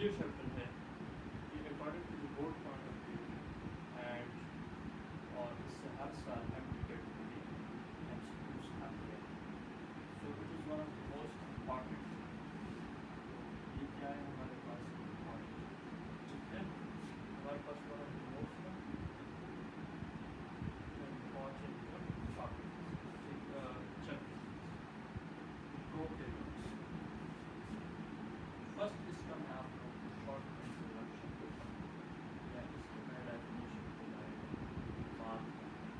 Clear شرٹل ہے کہ according to the board point of view and اور اس سے ہر سال ایپلیکیٹ ہوگی انسٹیٹیوٹس آتی ہے. So it is one of the most important. تو یہ کیا ہے ہمارے پاس امپارٹنٹ. ٹھیک ہے, ہمارے پاس one of the most important topic. چلتے پروکیریوٹس. فرسٹ اس کا میں آپ لوگوں کو شارٹ انٹروڈکشن دیتا ہوں یا اس کے میں ڈیفینیشن کے بارے میں بات کروں.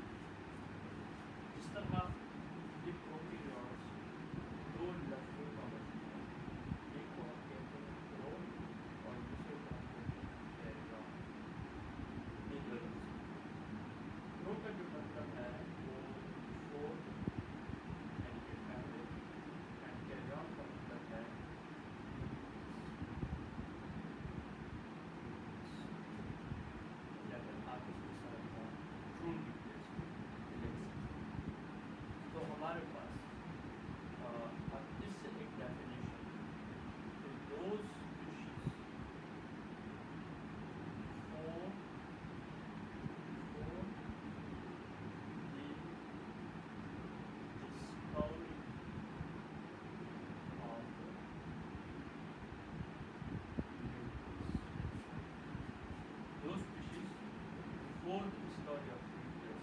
جس طرح یہ پروکیریوٹس دو لفظوں کا مجموعہ ہے. ایک کو ہم کہتے ہیں پرو اور دوسرے کو ہم کہتے ہیں کیریون. یہ دو لفظ. پرو کا جو مطلب ہے وہ فور یعنی کہ پہلے, اینڈ کیریون کا مطلب ہے آپ اس کے ساتھ ٹرو نیوکلیس لکھ سکتے ہیں. تو ہمارے پاس اب اس سے ایک definition those species for the discovery of those species for the discovery of nucleus,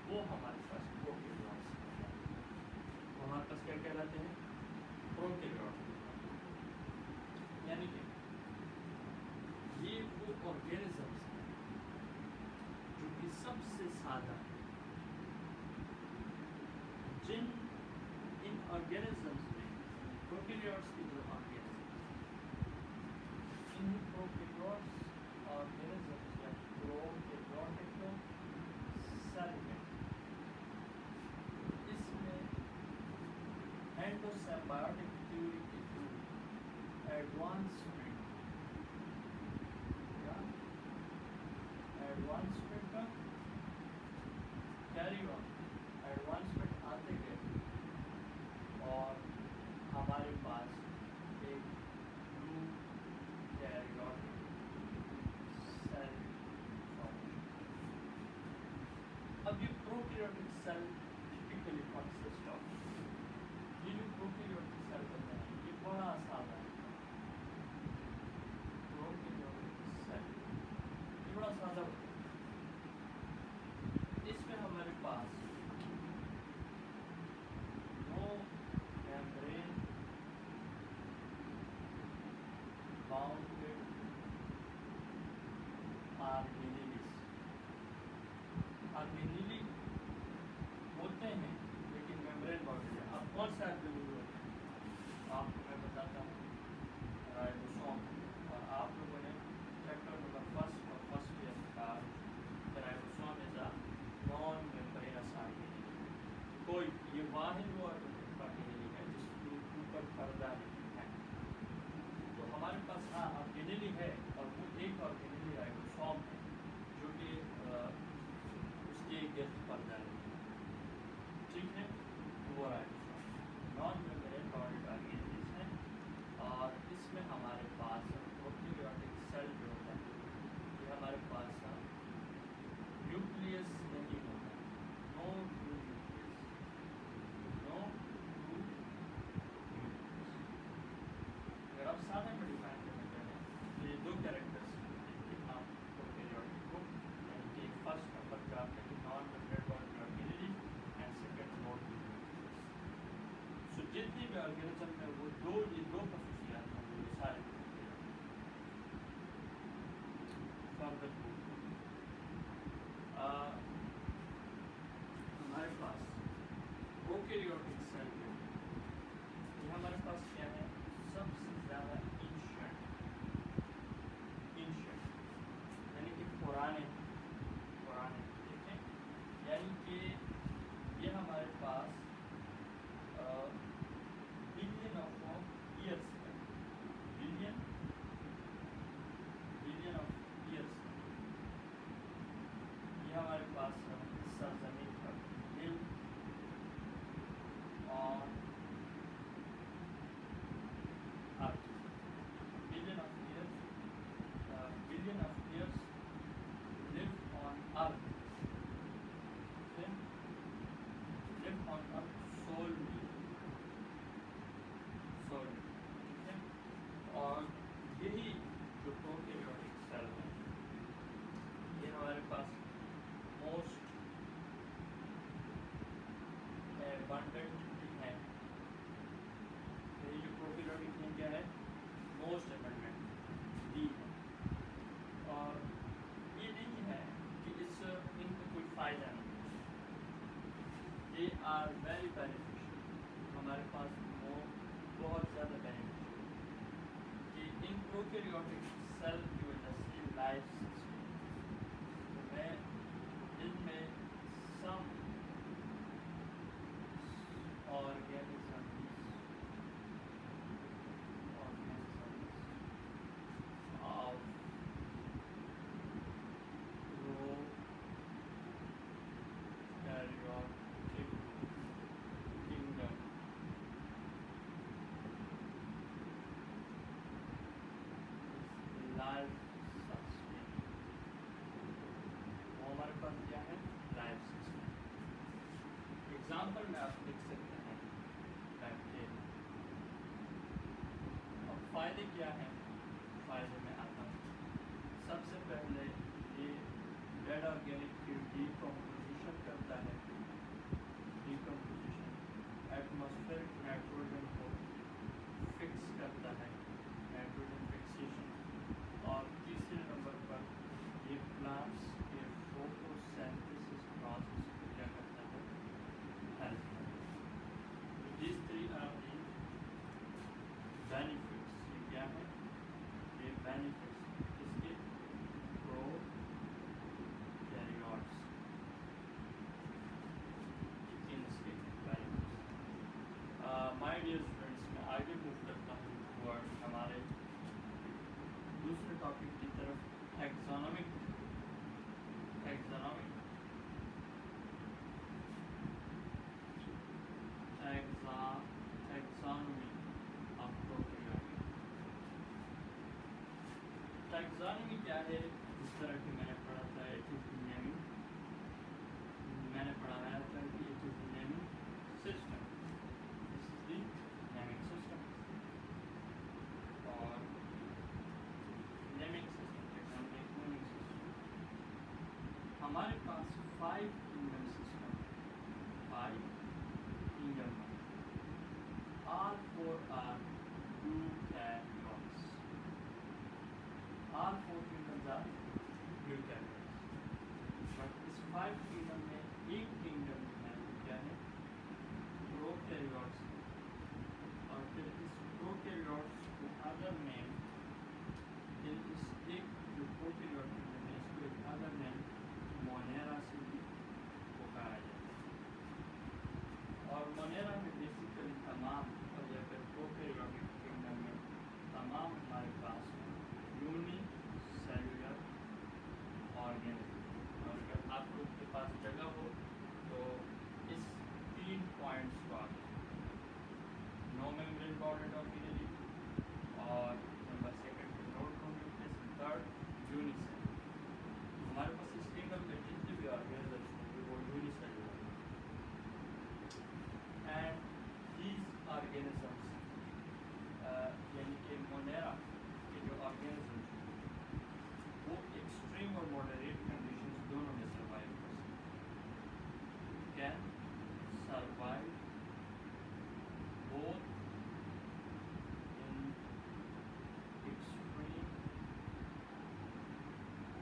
وہ ہمارے پاس پروکیریوٹس ہیں. وہ ہمارے پاس کیا کہلاتے ہیں؟ پروکیریوٹس. یعنی کہ یہ وہ آرگینزمس ہیں جو کہ سب سے سادہ ہیں. جن ان آرگینزمس میں پروکیریوٹس کی جو آرگینزمس ان پروکیریوٹس آرگینزمس یا پروکیریوٹک سیل میں اس میں اینڈوسیمبائوٹک تھیوری کے تھرو ایڈوانسمنٹ کا کیری آن ایڈوانسمنٹ آتے گئے اور ہمارے پاس ایک یو کیریوٹک سیل فارمیشن. اب یہ prokaryotic cell typically consist of, یہ جو پروکیریوٹک سیل ہوتا ہے یہ بڑا سادہ ہے. پروکیریوٹک سیل یہ بڑا سادہ ہوتا ہے. اس میں ہمارے پاس نو میمبرین باؤنڈیڈ آرگینیلیز. آرگینیلی ہوتے ہیں لیکن میمبرین باؤنڈیڈ ہے. اب کون سے آرگینیلی ہوتے ہیں آپ کو میں بتاتا ہوں. رائبوسوم, اور آپ لوگوں نے چیپٹر نمبر فرسٹ اور فرسٹ ایئر میں کہا کہ رائبوسوم از اے نان میمبرینس آرگینیلی. کوئی یہ واحد وہ آرگینیلی ہے جس کے اوپر پردہ نہیں ہے. تو ہمارے پاس ہاں آرگینیلی ہے, اور وہ ایک آرگینیلی رائبوسوم ہے جو کہ اس کے گرد پردہ نہیں ہے. ٹھیک ہے, وہ رائبوسوم نان میمبرین باؤنڈیڈ آرگینیلیز ہیں. اور اس میں ہمارے پاس پروکیریوٹک سیل جو ہوتا ہے یہ ہمارے پاس نیوکلیس نہیں ہوتا. نو ٹرو نیوکلیس, نو ٹرو نیوکلیس. اگر آپ سادہ میں ڈیفائن کرنا چاہیں تو یہ دو کیریکٹرس آپ پروکیریوٹک کو, یعنی کہ فرسٹ نمبر کا آپ نے non membrane bounded organelle and second no true nucleus. So جتنی بھی آرگینزم میں وہ یہ دو خصوصیات ہیں وہ سارے فردر ہمارے پاس پروکیریوٹک سیل جو یہ ہمارے پاس کیا ہے سب سے زیادہ اینشنٹ یعنی کہ پرانے. ٹھیک ہے, یعنی کہ یہ ہمارے پاس بلین آف ایئرس ہے. Billion of years most amendment the ہے. اور یہ نہیں ہے کہ ان کو کوئی فائدہ نہیں. They are very beneficial. ہمارے پاس بہت زیادہ بینیفیشیل کہ ان پروکیریوٹک سیل کی وجہ سے لائف سسٹم میں ان میں سم organisms of prokaryotic kingdom life sustain. وہ ہمارے پاس کیا ہے؟ Life system. ایگزامپل میں آپ لکھ سکتے ہیں بیکٹیریا. اب فائدے کیا ہیں؟ فائدے میں آتا ہوں. سب سے پہلے یہ ڈیڈ آرگینک کی ڈیکمپوزیشن کرتا ہے. ڈیکمپوزیشن ایٹماسفیئرک نائٹروجن کو فکس کرتا ہے، نائٹروجن فکسیشن. اور تیسرے نمبر پر یہ پلانٹس کے فوٹو سینتھسس پروسیس کو کیا کرتا ہے؟ ہیلپ کرتا ہے. These three are the benefits. یہ کیا ہے؟ یہ بینیفٹس اس کے پرو کیریوٹس اس کے بینیفٹس. مائی ڈیئر اسٹوڈنٹس، میں آگے موو کرتا ہوں ٹورڈ ہمارے دوسرے ٹاپک کی طرف. ٹیکسانومی آف پروکیریوٹک. ٹیکسانومی کیا ہے؟ جس طرح کہ میں نے پڑھا تھا نیمنگ. میں نے پڑھایا تھا کہ it is naming system. This is the naming system. اور نیمنگ سسٹم ہمارے پاس 5 kingdom system. 5 kingdom. All 4 are eukaryotes. All 4 kingdoms are eukaryotes. But اس 5 kingdom میں ایک kingdom ہے کیا ہے؟ prokaryotes. اور پھر اس prokaryotes کو other name اس ایک جو prokaryote kingdom ہے اس کو ایک other name مونیرا سے بھی پکارا جاتا ہے. اور مونیرا میں بیسیکلی تمام اور یا پھر پروکیریوٹک کنگڈم میں تمام ہمارے پاس یونی سیلولر آرگینزم. اور اگر آپ لوگ کے پاس جگہ ہو تو اس 3 پوائنٹس کو آپ نو میمبرین باؤنڈیڈ آرگینزم اور number 2 not nucleus, third unicellular. ہمارے پاس اس کنگڈم میں جتنے بھی آرگینزمس ہوں گے وہ یونی سیلولر ہیں. اینڈ دیز آرگینزمس یعنی کہ مونیرا کے جو آرگینزمس ہیں وہ ایکسٹریم اور ماڈریٹ کنڈیشنز دونوں میں سروائیو کر سکتے ہیں. Can survive both in extreme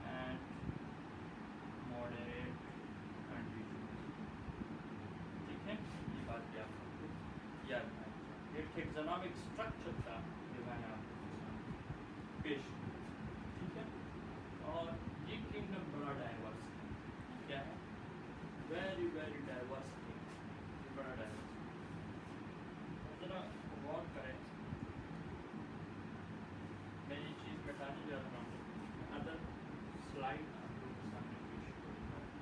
and moderate conditions. ٹھیک ہے، یہ بات بھی آپ کو یاد رکھنا چاہیے. یہ ٹیکسانومک اسٹرکچر تھا جو میں نے آپ کو پیش کیا. ٹھیک ہے. اور یہ کنگڈم بڑا ڈائیورس ہے. کیا ہے؟ Very very diverse kingdom. بڑا ڈائیورس. ذرا غور کریں، میں یہ چیز بتانے جا رہا ہوں. ادر سلائڈ آپ لوگوں کے سامنے پیش کرتا ہوں.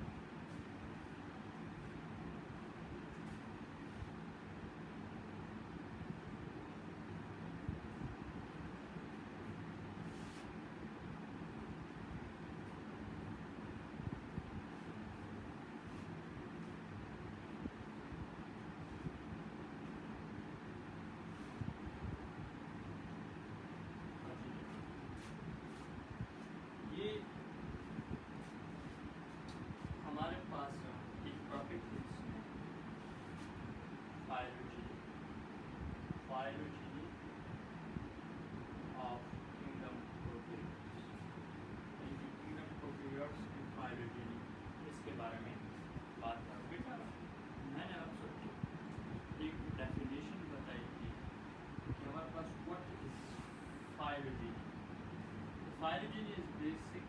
یہ ہمارے پاس ایک ٹاپک ہے جس میں فائلوجینی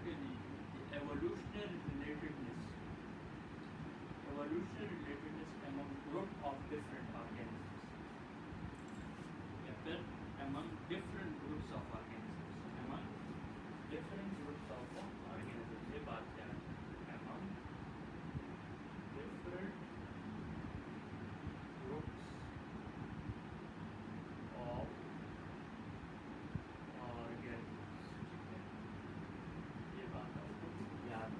کے لیجیے evolutionary relatedness among group of different organisms یا پھر among different groups of organisms یہ بات کیا ہے among different groups of organisms یہ بات آپ کو یاد ہے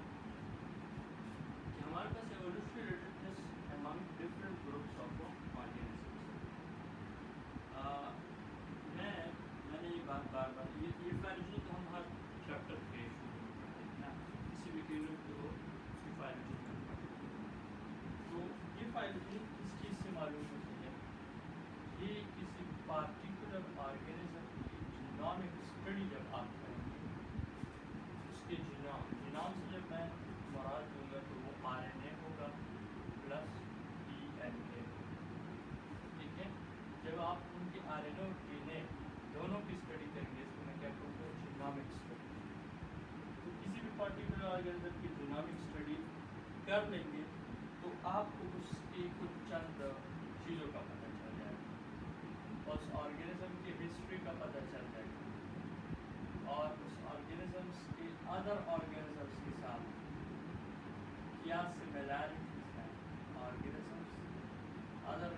کہ ہمارے پاس evolutionary relatedness among different groups of organisms. میں نے یہ بات بار یہ فائلوجی تو ہم ہر چیپٹر کے شروع میں پڑھتے ہیں نا، کسی بھی کیونوں کو اس کی فائلوجی میں پڑھتے ہیں. تو یہ فائلوجی کس چیز سے معلوم ہوتی ہے؟ یہ کسی پارٹیکولر آرگینزم کی جینومک اسٹڈی جب آپ کریں گے، اس کے جینوم سے جب میں مراد دوں گا تو وہ RNA ہوگا پلس DNA. ٹھیک ہے، جب آپ ان کے RNA اور DNA دونوں کی اسٹڈی کریں گے، اس کو میں کیا کہوں گا جینومک اسٹڈی. تو کسی بھی پارٹیکولر آرگینزم کی جینومک اسٹڈی کر لیں گے تو آپ کو اس کی کچھ چند چیزوں کا پتہ چل جائے گا، اس آرگینزم کی ہسٹری کا پتہ چل جائے گا، اور اس آرگینزمس کے ادر آرگینزمس کے ساتھ کیا سملیرٹیز ہیں، آرگینزمس ادر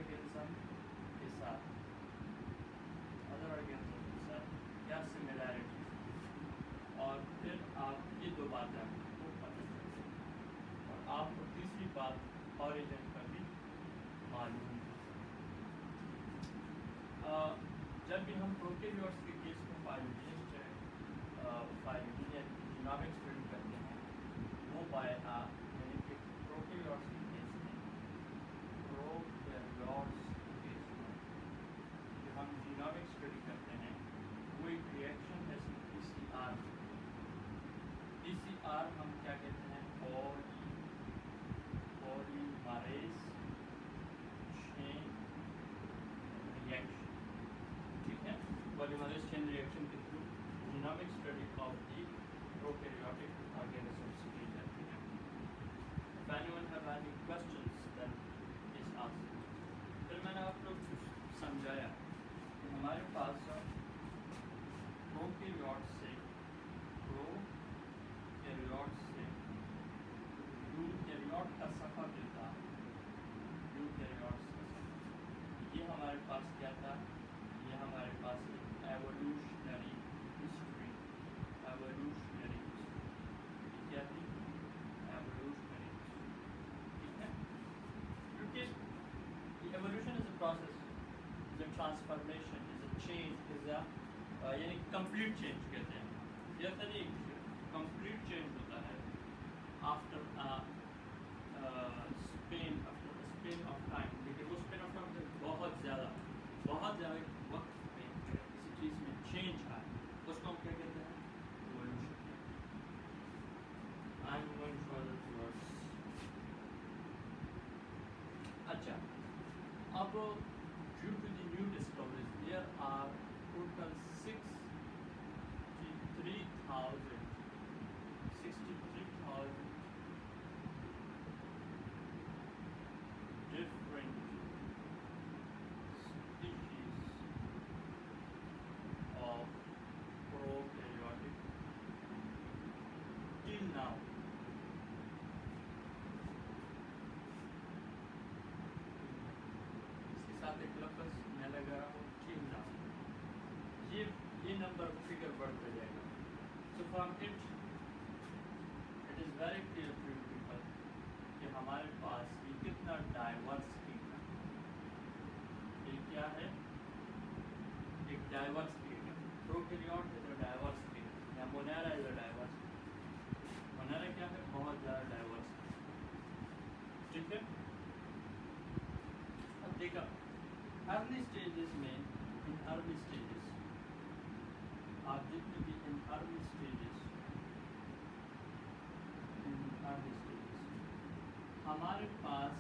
آرگینزم کے ساتھ کیا سملیرٹیز ہیں، اور پھر آپ یہ دو باتیں آپ کو پتہ چل جائیں گی، اور آپ کو تیسری بات اوریجن کا بھی معلوم ہے. جب بھی ہم پروکیریوٹس کے کیس میں فائلوجی یا جینومک اسٹڈی کرتے ہیں، وہ یعنی کہ پروکیریوٹس کے کیس میں جو ہم جینومک اسٹڈی کرتے ہیں وہ ایک ریئیکشن ہے PCR. PCR ہم کیا کہتے ہیں پولیمریز چین ریئیکشن. ٹھیک ہے، پولیمریز چین ریئیکشن کے through genomic study of the prokaryotic organisms کی جاتی ہے. If anyone have any questions then please ask. پھر میں نے آپ لوگ کو سمجھایا کہ ہمارے پاس پروکیریوٹ سے یوکیریوٹ کا صفحہ ملتا ہے. یوکیریوٹس کا صفحہ یہ ہمارے پاس کیا تھا؟ یہ ہمارے پاس ایوولوشنری ہسٹری کیا تھی؟ Evolutionary history. ٹھیک ہے، کیونکہ evolution is a process, is a transformation, is a change, is a یعنی کمپلیٹ چینج کہتے ہیں. یہ ایسا نہیں کمپلیٹ چینج ہوتا ہے آفٹر اسپین آف ٹائم، لیکن وہ اسپین آف ٹائم بہت زیادہ وقت میں کسی چیز میں چینج آئے اس کو ہم کیا کہتے ہیں؟ Evolution. I am going further towards. اچھا، اب due to the new discoveries there are total 63,000 different species of prokaryotic till now. اس کے ساتھ ایک لفظ میں لگا رہا ہوں till now. یہ نمبر فگر بڑھتا جائے گا. So from it is very clear to you people کہ ہمارے پاس یہ کتنا ڈائیورس ہے. یہ کیا ہے؟ ایک ڈائیورس فیلڈ ہے. پروکیریوٹ از اے ڈائیورس فیلڈ یا مونیرا از اے ڈائیورس فیلڈ. مونیرا کیا ہے؟ بہت زیادہ ڈائیورس. ٹھیک ہے، اب دیکھا ارلی اسٹیجز میں آپ دیکھیں کہ ان ارلی اسٹیجز ہمارے پاس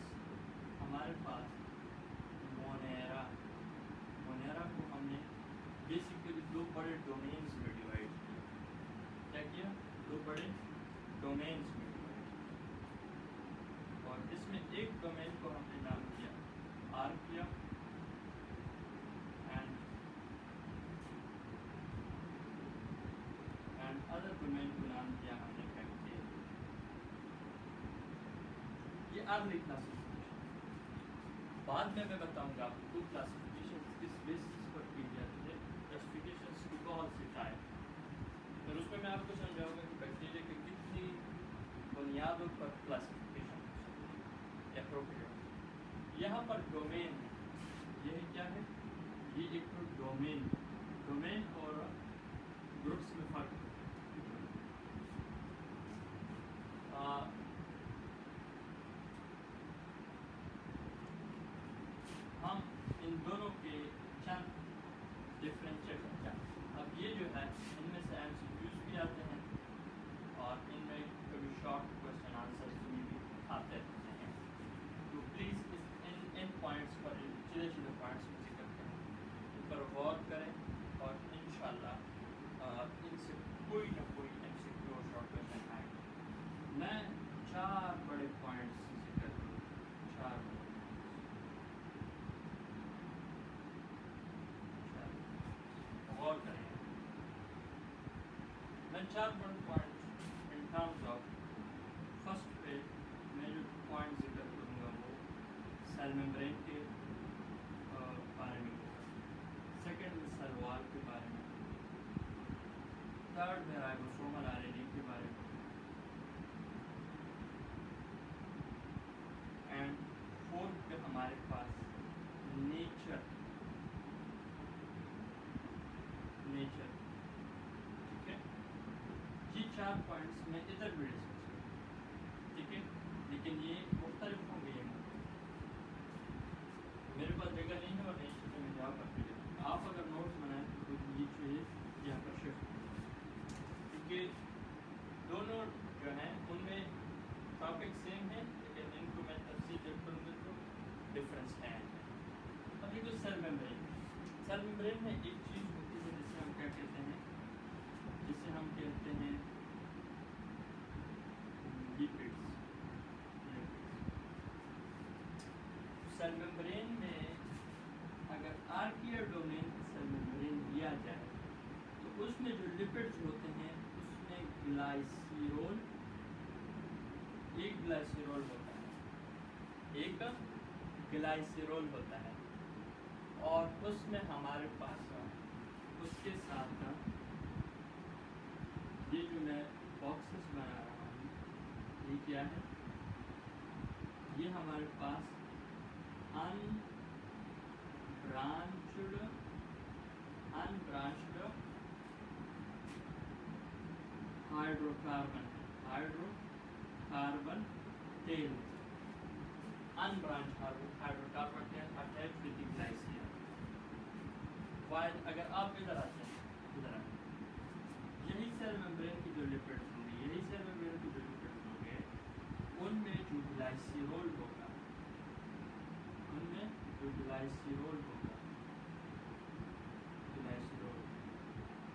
مونیرا کو ہم نے بیسیکلی دو بڑے ڈومینس میں ڈیوائڈ کیا. کیا کیا؟ दो बड़े डोमेन्स में, और इसमें एक डोमेन को हमने नाम दिया आर्किया एंड अदर डोमेन को नाम दिया हमने बैक्टीरिया। ये अर्ली क्लासिफिकेशन, बाद में मैं बताऊंगा आपको क्लासिफिकेशन किस बेसिस पर की जाती है, क्लासिफिकेशन की बहुत सी टाइप, फिर उसमें मैं आपको समझाऊंगा कि बैक्टीरिया की कितनी बुनियादों पर क्लासिफिकेशन एप्रोप्रिएट। यहाँ पर डोमेन है, यह क्या है, ये एक तो डोमेन और ग्रुप्स में फर्क है। हम इन दोनों के चंद डिफरेंशिएट करते हैं। अब ये जो है इनमें से एमसीक्यूज भी आते हैं और इनमें कभी शॉर्ट क्वेश्चन आंसर्स भी आते रहते हैं, तो प्लीज़ इन पॉइंट्स पर, इन सीधे पॉइंट्स में जिक्र करें, इन पर गौर करें और इंशाल्लाह इनसे कोई ना कोई एमसीक्यू और शॉर्ट क्वेश्चन आएंगे। मैं 4 बड़े पॉइंट्स जिक्र करूँ, 4 गौर करें। मैं 4 बड़े points in terms of, first पे मैं जो पॉइंट जिक्र करूँगा वो सेल मेम्ब्रेन के बारे में होगा, सेकेंड में सेल वॉल के बारे में, थर्ड में राइबोसोमल आरएनए के बारे में, एंड फोर्थ पे हमारे पास नेचर, ठीक है। ये 4 पॉइंट्स मैं इधर भी डिस्कस करूँ, ठीक है, लेकिन ये मुख्तलिफ होंगे। मेरे पास जगह नहीं है और नहीं तो मैं यहाँ पर भी आप अगर नोट्स बनाएं तो ये चीज़ यहाँ पर शिफ्ट, क्योंकि दोनों जो हैं उनमें टॉपिक सेम है, लेकिन इनको मैं तफसील जब करूँगा तो डिफरेंस है। अब ये जो सेल मेम्ब्रेन में एक चीज़ होती है जिसे हम क्या कहते हैं, लिपिड्स। सेल मेम्ब्रेन में अगर आर्किया डोमेन सेल मेम्ब्रेन दिया जाए तो उसमें जो लिपिड्स होते हैं उसमें ग्लाइसिरोल, एक ग्लाइसिरोल होता है, और उसमें हमारे पास उसके साथ ये जो मैं बॉक्सेस बना रहा हूँ ये क्या है, ये हमारे पास unbranched hydrocarbon tail, unbranched hydrocarbon tail attached with glycine. While अगर आप इधर आते हैं, यही सेल मेम्ब्रेन की जो लिपिड्स होंगे, उनमें जो ग्लाइसिरोल होगा,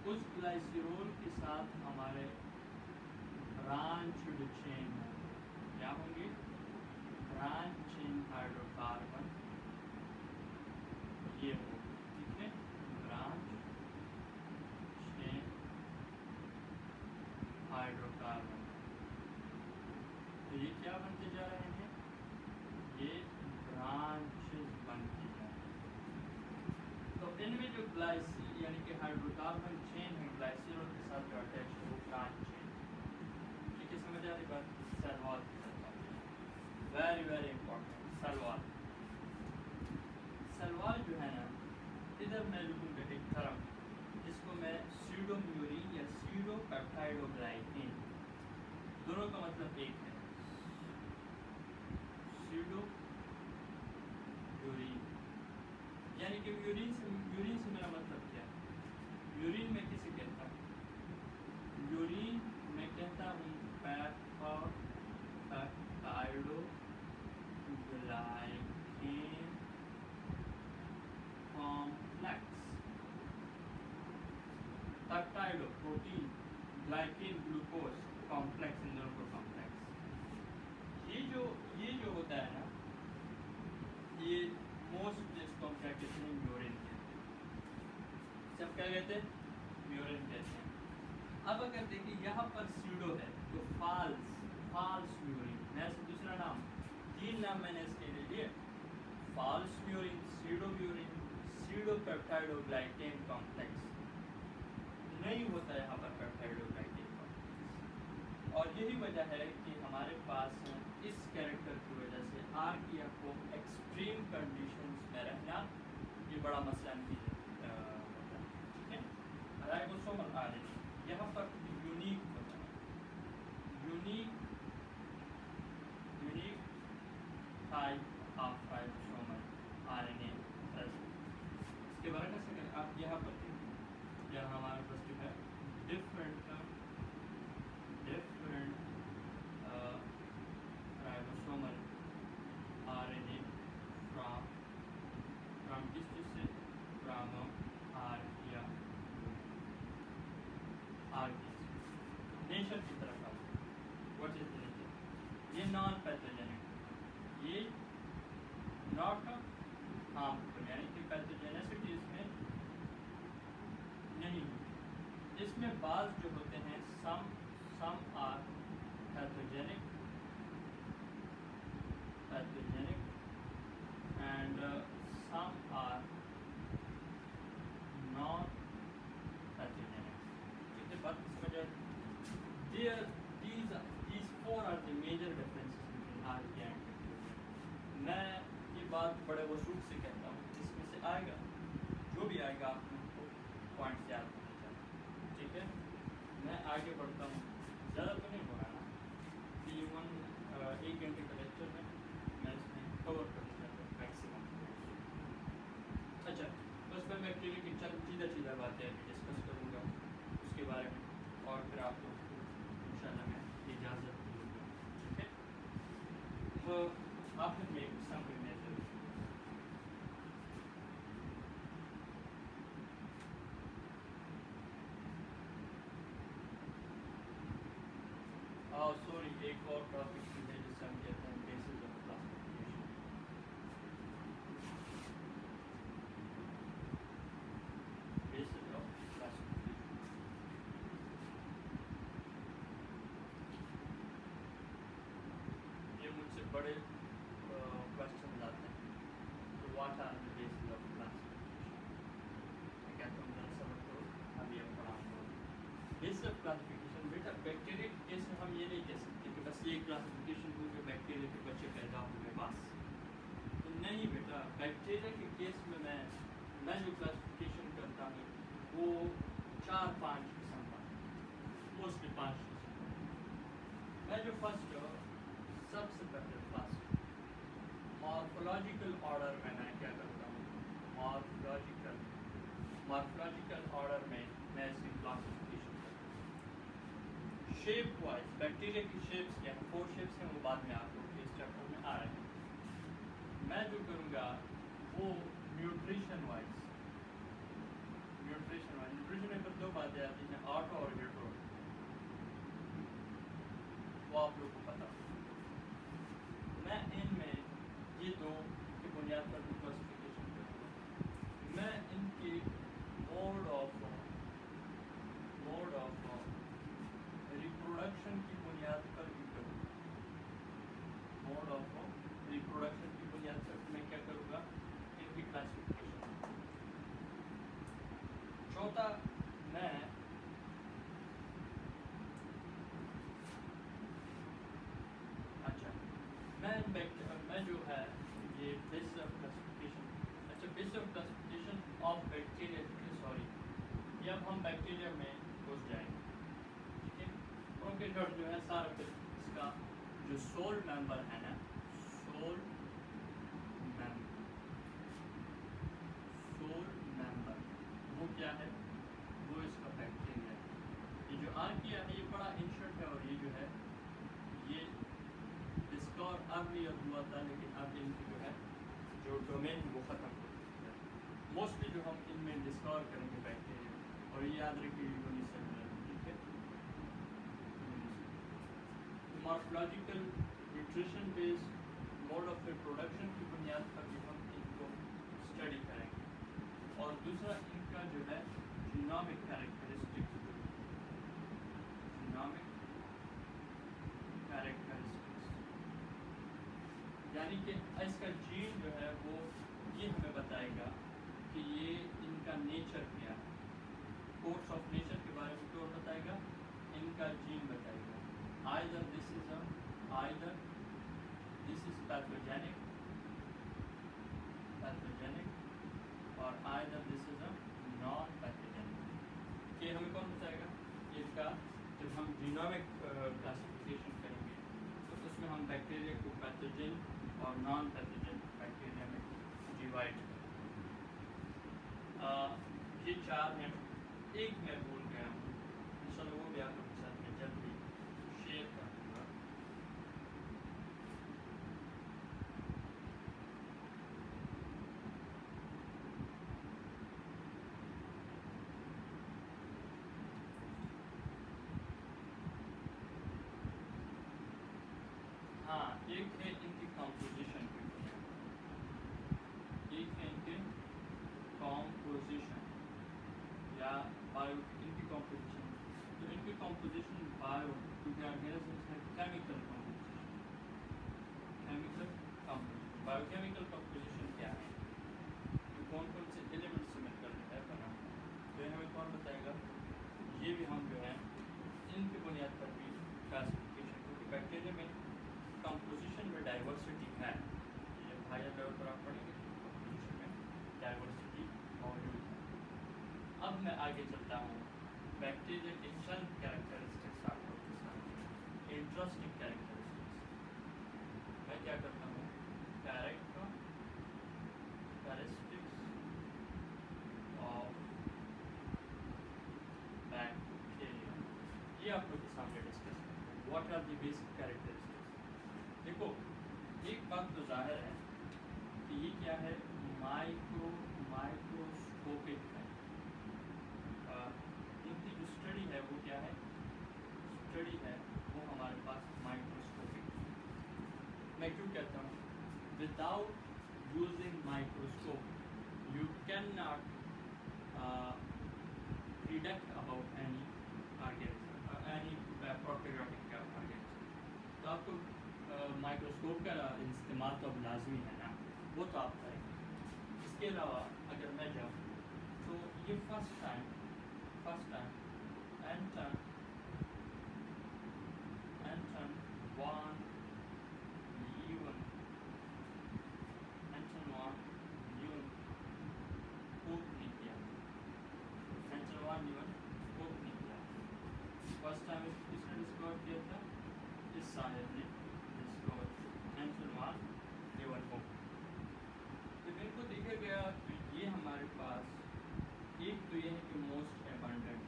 उस ग्लाइसिरोल के साथ हमारे ब्रांच्ड चेन क्या होंगे, ब्रांच चेन हाइड्रोकार्बन ये हो, ठीक है, ब्रांच चेन हाइड्रोकार्बन। तो ये क्या बनते जा रहे हैं, ये ब्रांचेस बनते जा रहे हैं। तो इनमें जो यानी कि हाइड्रोकार्बन चेन है ग्लाइसिरोल के साथ जो अटैच है वो ब्रांच चेन, ठीक है, समझ आ रही बात। सेल वॉल की तरफ आते हैं, वेरी इंपॉर्टेंट। सेल वॉल जो है ना, इधर मैं लिखूँगा एक टर्म जिसको मैं स्यूडोम्यूरिन या स्यूडोपेप्टाइडोग्लाइकेन, दोनों का मतलब एक है, स्यूडोम्यूरिन, यानी कि यूरिन से मेरा मतलब क्या है, यूरिन में किसे कहता हूँ, यूरिन में कहता हूँ peptidoglycan complex, पेप्टाइडो protein, ग्लाइकिन glucose complex, इन दोनों को कॉम्प्लेक्स। ये जो होता है ना, ये मोस्ट इसको हम क्या कहते हैं, म्यूरिन कहते हैं। सब क्या कहते हैं, म्यूरिन कहते हैं। अब अगर देखिए यहाँ पर सीडो है तो फाल्स म्यूरिन, मैं दूसरा नाम, 3 नाम मैंने इसके ले लिए, false murein, pseudo murein, pseudo peptidoglycan complex. नहीं होता है यहाँ पर पेप्टाइडोग्लाइकेन कॉम्प्लेक्स, और यही वजह है कि हमारे पास इस कैरेक्टर की वजह से आरकिया को एक्सट्रीम कंडीशंस में रहना ये बड़ा मसला नहीं होता है, ठीक है। राइबोसोमल आरएनए यहाँ पर यूनिक होता है, unique type of ribosomal RNA present. इसके बारे में अगर आप यहाँ पर देखिए, यहाँ हमारे पास जो है डिफरेंट राइबोसोमल आरएनए फ्रॉम किस चीज़ से, फ्रॉम आर्किया, नेचर की तरफ आप व्हाट इज नेचर, ये नॉन पैथोजेनिक, ये नॉट हार्मफुल, यानी कि पैथोजेनिसिटी इसमें नहीं होती। इसमें बाज जो होते हैं some are pathogenic and some are non pathogenic. कितने बात समझ आए? These 4 are the major differences between archaea and pathogenic. मैं ये बात बड़े वसूख से कहता हूँ, इसमें से आएगा जो भी आएगा आप लोगों को पॉइंट्स याद होने चाहिए, ठीक है। मैं आगे बढ़ता हूँ, ज़्यादा तो नहीं बनाना, तकरीबन 1 घंटे का लेक्चर में मैं इसमें कवर करना चाहता हूँ मैक्सिमम। अच्छा, बस मैं बैक्टीरिया की चंद सीधा बातें अभी डिस्कस करूँगा उसके बारे में, और फिर आप लोग को इंशाल्लाह मैं इजाज़त दूँगा, ठीक है। तो आखिर में एक समरी में ज़रूर सॉरी, एक और टॉपिक है जिसे हम कहते हैं basis of classification. Basis of classification, ये मुझसे बड़े क्वेश्चन आते हैं, तो what are the basis of classification. मैं कहता हूँ जरा सब्र करो, अभी हम पढ़ाऊँगा बेसिस ऑफ क्लासिफिकेशन। बेटा बैक्टीरिया के केस में हम ये नहीं कह सकते कि बस ये क्लासिफिकेशन हो गया, बैक्टीरिया के बच्चे पैदा हो गए बस, तो नहीं बेटा। बैक्टीरिया के केस में मैं जो क्लासिफिकेशन करता हूँ वो 4-5 किस्म का, मोस्टली 5 किस्म। मैं जो फर्स्ट सबसे पहले फर्स्ट मॉर्फोलॉजिकल ऑर्डर में मैं क्या करता हूँ, मॉर्फोलॉजिकल ऑर्डर में मैं इसकी क्लासिफिकेशन करता हूँ। शेप वाइज बैक्टीरिया की शेप्स क्या हैं, 4 शेप्स हैं, वो बाद में आप लोग इस चैप्टर में आ रहे हैं। मैं जो करूँगा वो न्यूट्रिशन वाइज में पर 2 बातें आती हैं, ऑटो और हेटेरो, वो आप लोग को पता। मैं इनमें ये 2 की बुनियाद पर भी क्लासिफिकेशन करूँगा। मैं इनकी मोड ऑफ रिप्रोडक्शन की बुनियाद पर भी करूँगा। मोड ऑफ रिप्रोडक्शन की बुनियाद पर मैं क्या करूँगा, इनकी क्लासिफिकेशन। चौथा, मैं जो है ये बेसिस ऑफ क्लासिफिकेशन, अच्छा basis of classification of bacteria, sorry ये अब हम बैक्टीरिया में घुस जाएंगे, ठीक है। प्रोकैरियोट जो है सारा इसका जो सोल मेंबर है ना, सोल मेंबर वो क्या है, वो इसका बैक्टीरिया है। ये जो आर्किया है ये बड़ा एंशिएंट है, और ये जो है ये डिस्कवर अर्लियर हुआ था, लेकिन अब इनकी जो है जो डोमेन वो ख़त्म हो चुकी है। मोस्टली जो हम इनमें डिस्कवर करेंगे बैक्टीरिया, और ये याद रखिए यूनिसेलुलर, ठीक है। Morphological nutrition based mode of reproduction की बुनियाद पर भी हम इनको स्टडी करेंगे। और दूसरा इनका जो है जीनोमिक कैरेक्टरिस्टिक्स, जीनोमिक कैरेक्टरिस्टिक्स, यानी कि इसका जीन जो है वो ये हमें बताएगा कि ये इनका नेचर क्या है, कोर्स ऑफ नेचर के बारे में तो बताएगा, इनका जीन बताएगा। either this is pathogenic or either this is a non pathogenic। ये हमें कौन बताएगा? इसका जब हम जीनोमिक क्लासिफिकेशन करेंगे तो उसमें हम बैक्टीरिया को पैथोजन और नॉन पैथोजन बैक्टीरिया में डिवाइड करेंगे। ये चार हैं, एक मैं भूल गया हूँ, इंशाल्लाह वो भी आप लोगों के साथ में जल्दी शेयर कर दूँगा। हाँ, एक है इनकी कॉम्पोजिशन की बुनियाद, एक है इनके कॉम्पोजिशन या बायो, इनकी कॉम्पोजिशन। तो इनकी कॉम्पोजिशन बायो, क्योंकि ऑर्गेनिज्म्स है केमिकल कॉम्पोजिशन, बायोकेमिकल कॉम्पोजिशन क्या है, तो कौन कौन से एलिमेंट्स से मिलकर है बना, तो ये हमें कौन बताएगा? ये भी हम जो है इनकी बुनियाद पर भी क्लासिफिकेशन, क्योंकि बैक्टीरिया में कंपोजिशन में डाइवर्सिटी है, ये हायर लेवल पर आप पढ़ेंगे, कंपोजिशन में डाइवर्सिटी मौजूद है। अब मैं आगे चलता हूँ, बैक्टीरिया के चंद कैरेक्टरिस्टिक्स आप लोगों के सामने, इंटरेस्टिंग कैरेक्टरिस्टिक्स। मैं क्या करता हूँ, कैरेक्टरिस्टिक्स ऑफ बैक्टीरिया, ये आप लोग के सामने डिस्कस करते हैं। What are the basic characteristics? देखो, एक बात तो जाहिर है कि ये क्या है, माइक्रोस्कोपिक है। इनकी जो स्टडी है वो क्या है, स्टडी है वो हमारे पास माइक्रोस्कोपिक। मैं क्यों कहता हूँ, without using microscope you can not predict about any organism, any prokaryotic organism. तो आपको माइक्रोस्कोप का इस्तेमाल तो अब लाजमी है ना, वो तो आप करेंगे। इसके अलावा अगर मैं जाऊँ तो ये फर्स्ट टाइम एंटन वान लीवन कोप नहीं किया, एंटन वान लीवन कोप नहीं किया। फर्स्ट टाइम किसने डिस्कवर किया था? इस साहिब ने डिस्कवर एंटन वान लीवन कोप। जब इनको देखा गया तो ये हमारे पास एक तो ये है कि मोस्ट एबंडेंट,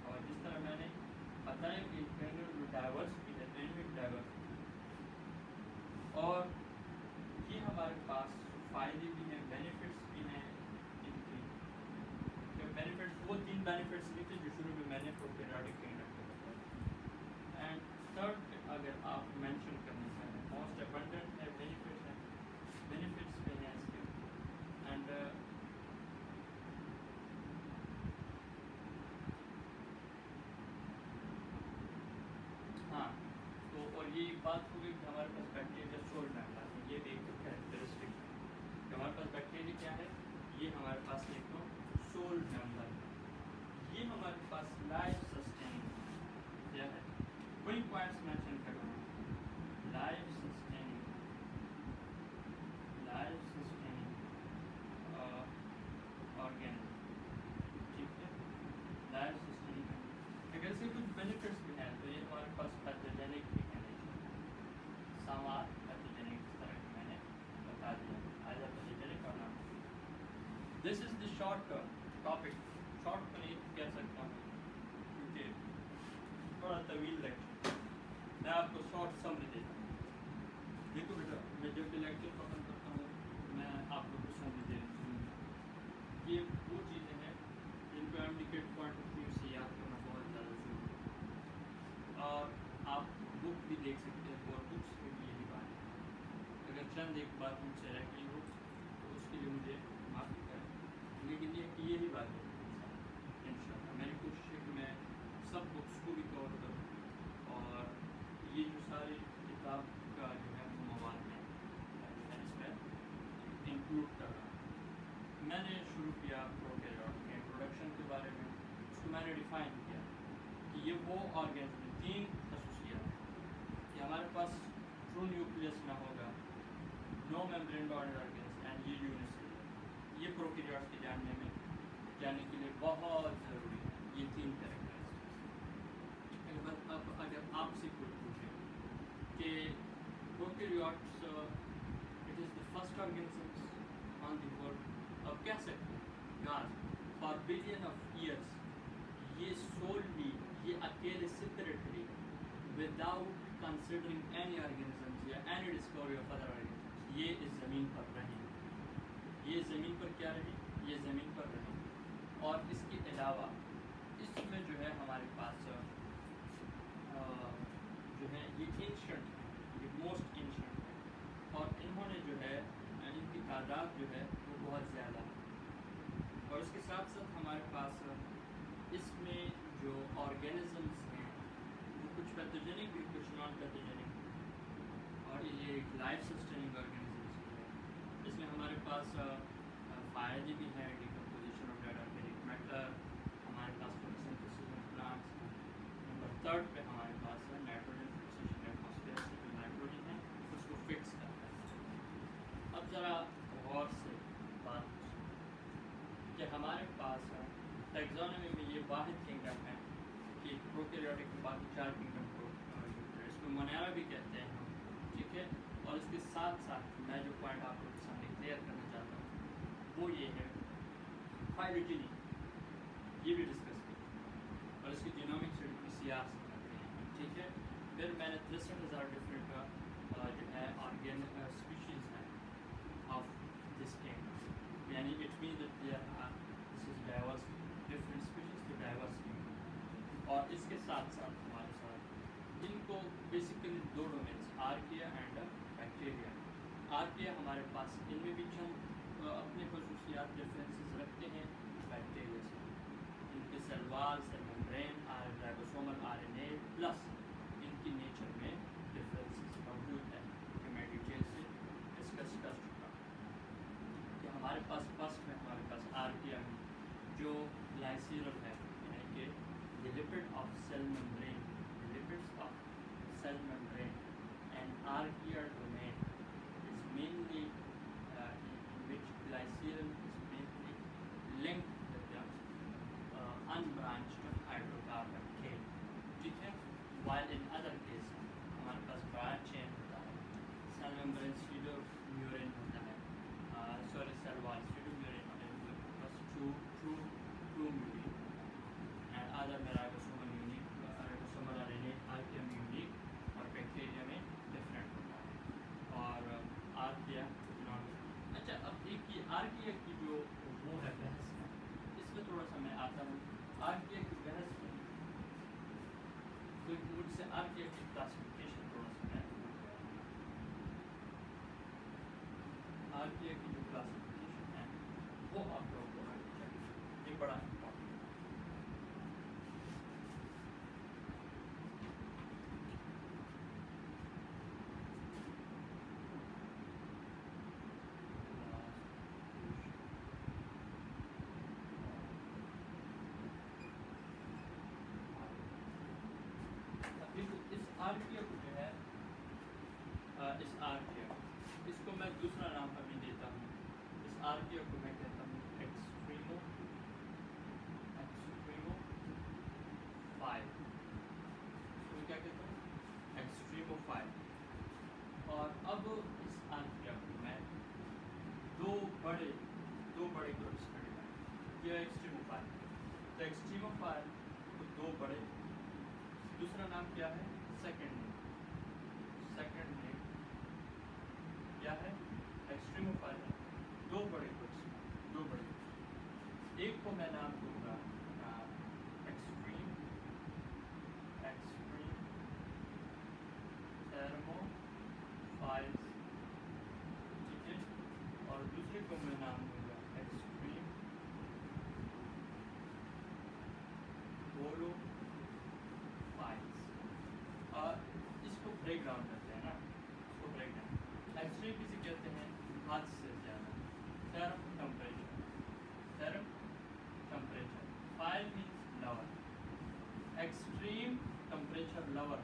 और जिस तरह मैंने बताया कि डाइवर्सिटी है, डाइवर्सिटी, और ये हमारे पास फ़ायदे भी हैं, बेनिफिट्स भी हैं इनके। बेनिफिट्स वो 3 बेनिफिट्स लिखे जो शुरू में मैंने प्रोकैरियोटिक किंगडम के बताया। एंड थर्ड अगर आप मेंशन करना चाहें, मोस्ट एबंडेंट है, बेनिफिट्स भी हैं इसके। एंड हाँ, तो और ये बात हो गई कि हमारे पास बैक्टीरिया सोल मेम्बर है, ये भी एक कैरेक्टरिस्टिक है कि हमारे पास बैक्टीरिया क्या है, ये हमारे पास एक तो सोल मेम्बर है। ये हमारे पास लाइफ सस्टेनिंग क्या है, वही पॉइंट्स मेंशन कर रहा हूँ, लाइफ सस्टेनिंग ऑर्गेनिज्म, ठीक है, लाइफ सस्टेनिंग। अगर से कुछ बेनिफिट्स भी हैं तो ये हमारे पास पैथोजेनिक भी है, समार पैथोजेनिक, इस तरह की मैंने बता दिया, आइदर पैथोजेनिक और non. This is the short topic, short में नहीं कह सकता हूँ क्योंकि थोड़ा तवील लेक्चर, मैं आपको शॉर्ट समरी देता हूँ। देखो बेटा, मैं जब भी लेक्चर खत्म करता हूँ मैं आप लोग को समरी दे देता हूँ। ये वो चीज़ें हैं जिनको एमडीकेट पॉइंट ऑफ व्यू से याद करना बहुत ज़्यादा ज़रूरी है। देख सकते हैं और बुक्स में भी यही बात है। अगर चंद एक बात मुझसे रह गई हो तो उसके लिए मुझे माफ़ी करें, लेकिन यही बात है इंशाअल्लाह। मेरी कोशिश है कि मैं सब बुक्स को भी कवर करूँ और ये जो सारी किताब का जो है वो मवाद है इसमें इंक्लूड कर रहा हूँ। मैंने शुरू किया प्रोकैरियोट के इंट्रोडक्शन के बारे में, उसको मैंने डिफ़ाइन किया कि ये वो ऑर्गेनिज्म, 3 खसूसियात कि हमारे पास ट्रू न्यूक्लियस ना होगा, no membrane border organs and ये यूनिसेलुलर। ये प्रोकैरियोट्स के जानने के लिए बहुत ज़रूरी है ये 3 कैरेक्टरिस्टिक्स। अगर आपसे कोई पूछे कि prokaryotes it is the first organism on the world, अब कह सकते हैं गाज फॉर बिलियन ऑफ ईयर्स ये सोलली, ये अकेले separately without considering any organisms या any discovery of other organisms ये इस ज़मीन पर रही। ये ज़मीन पर क्या रही? ये ज़मीन पर रही। और इसके अलावा इसमें जो है हमारे पास जो है ये एंशंट है, ये मोस्ट एंशंट है और इन्होंने जो है इनकी तादाद जो है वो बहुत ज़्यादा है। और इसके साथ साथ हमारे पास इसमें जो ऑर्गेनिजम्स हैं वो कुछ पैथोजेनिक भी, कुछ नॉन पैथोजेनिक, और ये एक लाइफ सस्टेनिंग ऑर्गेनिजम्स भी है। इसमें हमारे पास फायदे भी हैं, decomposition of dead organic matter, हमारे पास फोटोसिंथेसिस ऑफ प्लांट्स है। नंबर 3 पे हमारे पास है नाइट्रोजन फिक्सेशन, एटमॉस्फेयर से जो नाइट्रोजन है उसको फिक्स करता है। अब ज़रा गौर से बात कि हमारे पास टैक्सोनॉमी में ये वाहिद किंगडम है कि प्रोकैरियोटिक के बाकी 4 किंगडम को इसको मोनेरा भी कहते हैं हम, ठीक है। और इसके साथ साथ मैं जो पॉइंट आप लोगों के सामने क्लियर करना चाहता हूँ वो ये है फाइलोजेनी, ये भी डिस्कस किया और इसकी जीनोमिक स्टडी PCR से करते हैं, ठीक है। फिर मैंने 63,000 डिफरेंट जो है ऑर्गेन स्पीशीज़ हैं ऑफ दिस किंगडम, यानी it mean that this is diverse different species to diverse kingdom. और इसके साथ साथ हमारे साथ इनको basically 2 domains, archaea and bacteria. Archaea हमारे पास इनमें भी चंद अपने खसूसियात डिफरेंसेस रखते हैं बैक्टीरिया से। इनके cell wall, cell membrane, ribosomal RNA plus इनकी नेचर में डिफरेंसेस मौजूद हैं कि मैं डिटेल से डिस्कस कर चुका हूँ। कि हमारे पास फर्स्ट में हमारे पास आर्किया में जो ग्लाइसिरल है, यानी कि the lipid of cell membrane, the lipids of cell membrane and archaea domain is mainly in which glycerol is mainly linked with the unbranched hydrocarbon chain, ठीक है। while in other case हमारे पास branch chain होता है, cell membrane स्यूडोम्यूरिन होता है, cell wall स्यूडोम्यूरिन होता है, बस ट्रू म्यूरिन एंड अदर में ribosomal unique, ribosomal RNA archaea में यूनिक और बैक्टीरिया में डिफरेंट होता है। और आर्किया नॉन। अच्छा, अब एक ये आर्किया की जो वो है बहस है, इसमें थोड़ा सा मैं आता हूँ। आर्किया की बहस में कोई मुझसे आर्किया की क्लासिफिकेशन थोड़ा सा मैं आर्किया की जो क्लासिफिकेशन है वो आप लोगों को आनी चाहिए, ये बड़ा इम्पोर्टेंट है। इस आर्किया को जो है इस आर्किया इसको मैं दूसरा नाम अभी देता हूँ। इस आर्किया को मैं कहता हूँ एक्सट्रीमो फाइव। इसको क्या कहता हूँ? एक्सट्रीमो फाइव। और अब इस आर्किया को मैं दो बड़े ग्रुप्स में डिवाइड किया। एक्सट्रीमो फाइव, तो एक्सट्रीमो फाइव को 2 बड़े, दूसरा नाम क्या है? सेकंड नेम क्या है? एक्सट्रीमोफाइल। 2 बड़े ग्रुप्स, एक को मैं नाम दूंगा एक्सट्रीम लवर,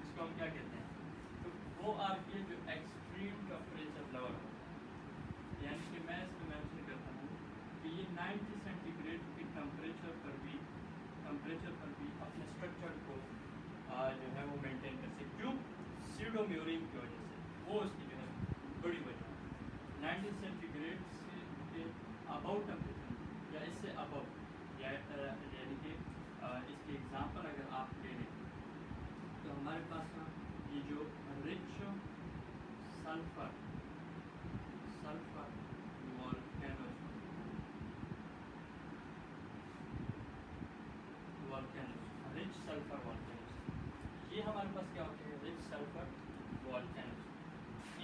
इसको हम क्या कहते हैं, तो वो आपके जो एक्सट्रीम टेम्परेचर लवर होता है, यानी कि मैं इसमें मेंशन करता हूँ कि ये 90 सेंटीग्रेड के टेम्परेचर पर भी अपने स्ट्रक्चर को जो है वो मेंटेन कर सकते, क्यों, सीडोम्यूरिन की वजह से, वो उसकी जो है बड़ी वजह है। 90 सेंटीग्रेड से के अबाउट टेम्परेचर या इससे अबव, यानी कि इसके एग्जांपल अगर आप ले लें तो हमारे पास ये जो rich sulphur volcanoes, rich sulphur volcanoes, ये हमारे पास क्या होते हैं, रिच सल्फर वॉल्केनोस।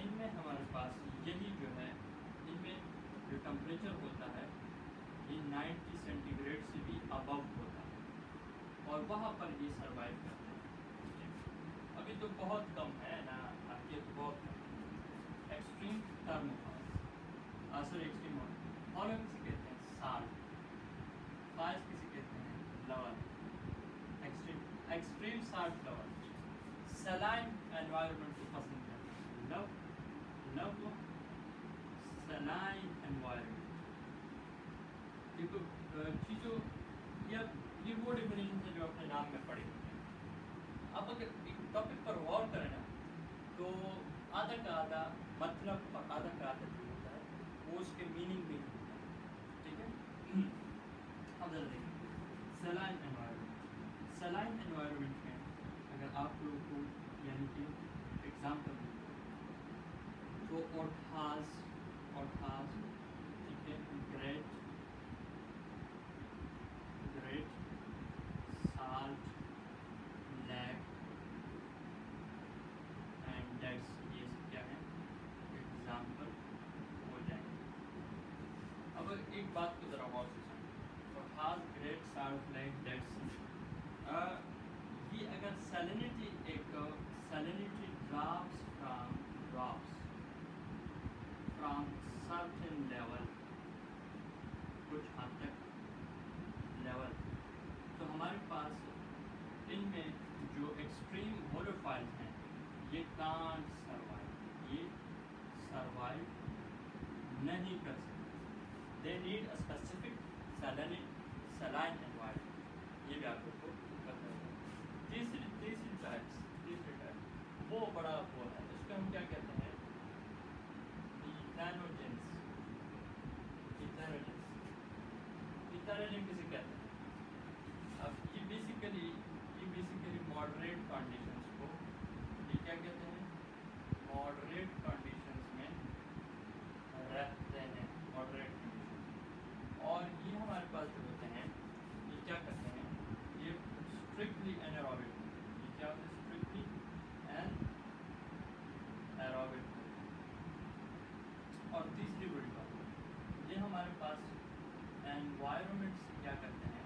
इनमें हमारे पास यही जो है, इनमें जो टेम्परेचर होता है ये 90 सेंटीग्रेड से भी अबव होता है, और वहाँ पर ये सर्वाइव करते हैं। अभी तो बहुत कम है ना, ये तो बहुत कम। Extreme thermophiles, sorry extreme halo किसे कहते हैं, साल्ट, फाइल्स किसे कहते हैं, lover, extreme salt lover, saline environment को पसंद करते हैं, लव सलाइन एनवायरनमेंट। देखो चीज़ों ये वो डिफिनेशन है जो अपने नाम में पड़े होते हैं। अब अगर एक टॉपिक पर गौर करें ना, तो आधा का आधा मतलब और आधा का आधा जो होता है वो उसके मीनिंग भी होता है, ठीक है। अब जरा देखिए सलाइन एनवायरनमेंट में अगर आप लोगों को यानी कि एग्जाम्पल तो ऑर्थाज, ठीक है, Great Salt Lake and dates, ये सब क्या है, एग्जाम्पल हो जाएंगे। अब एक बात को ज़रा गौर से समझें, ऑर्थाज, ग्रेट साल्ट लैक डेट्स, ये अगर salinity drops from certain level, कुछ हद तक लेवल, तो हमारे पास इनमें जो एक्सट्रीम होलोफाइल्स हैं ये कांट सर्वाइव नहीं कर सकते, they need a specific saline environment. ये भी आप लोग को पता है। तीसरी टाइप वो बड़ा वो है, इसको हम क्या कहते हैं, इथेनोजेंस किसे कहते हैं। अब ये बेसिकली मॉडरेट कंडीशंस को, ये क्या कहते हैं, मॉडरेट कंडीशंस में रहते हैं, मॉडरेट कंडीशन, और ये हमारे पास जो होते हैं ये क्या करते हैं, ये स्ट्रिक्टली एनारोबिक, ये क्या होता है, स्ट्रिक्टली एनारोबिक। और तीसरी बड़ी बात, ये हमारे पास एनवायरनमेंट से क्या करते हैं,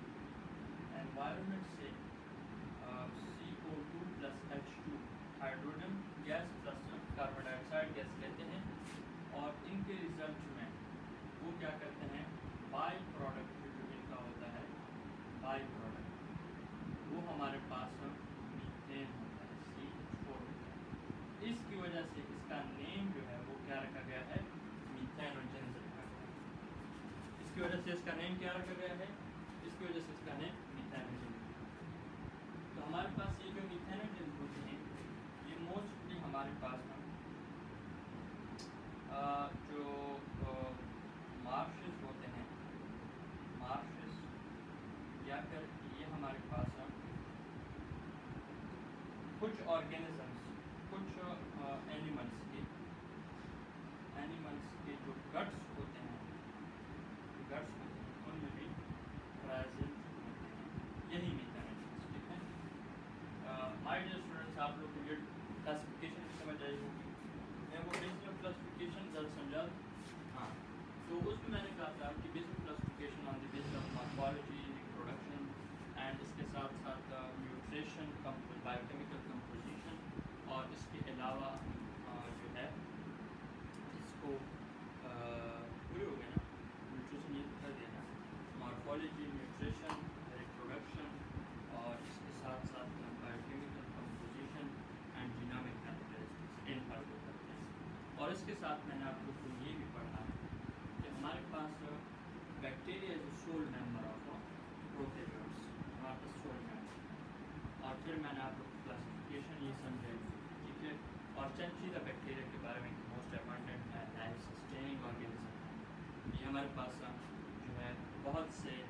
एनवायरनमेंट से CO2 plus H2 hydrogen gas plus carbon dioxide gas लेते हैं, और इनके रिजल्ट में वो क्या करते हैं, बाई प्रोडक्ट जो इनका होता है, बाई प्रोडक्ट वो हमारे पास मीथेन होता है, CH4 होता है। इसकी वजह से इसका नेम जो है वो क्या रखा गया है, मीथेनोजेंस रखा गया है। इसकी वजह से इसका नेम क्या रखा गया है, इसकी वजह से इसका नेम मीथेनोजेंस। तो हमारे पास ये जो मीथेनोजेंस होते हैं ये मोस्टली हमारे पास जो मार्शेस होते हैं, मार्शेस, या फिर ये हमारे पास कुछ ऑर्गेनिजम्स, कुछ एनिमल्स के जो गट्स होते हैं, उनमें भी प्रेजेंट होते हैं, यही मीथेनोजेंस, ठीक है। माय डियर स्टूडेंट्स, आप लोग को ये क्लासिफिकेशन समझ आई होगी, मैं वो बेसिक क्लासिफिकेशन ज़रा समझा। हाँ, तो उसमें मैंने कहा था कि basic classification on the basis of morphology, reproduction and इसके साथ साथ न्यूट्रिशन, बायोकेमिकल कंपोजिशन, और इसके अलावा जो ساتھ میں نے آپ لوگ کو یہ بھی پڑھا کہ ہمارے پاس bacteria is sole member of prokaryotes, ہمارے پاس سول ممبر. اور پھر میں نے آپ لوگ کو کلاسیفیکیشن یہ سمجھائی، ٹھیک ہے. اور چند چیزیں بیکٹیریا کے بارے میں موسٹ ابنڈنٹ ہے، لائف سسٹیننگ آرگینزم. یہ ہمارے پاس جو ہے بہت سے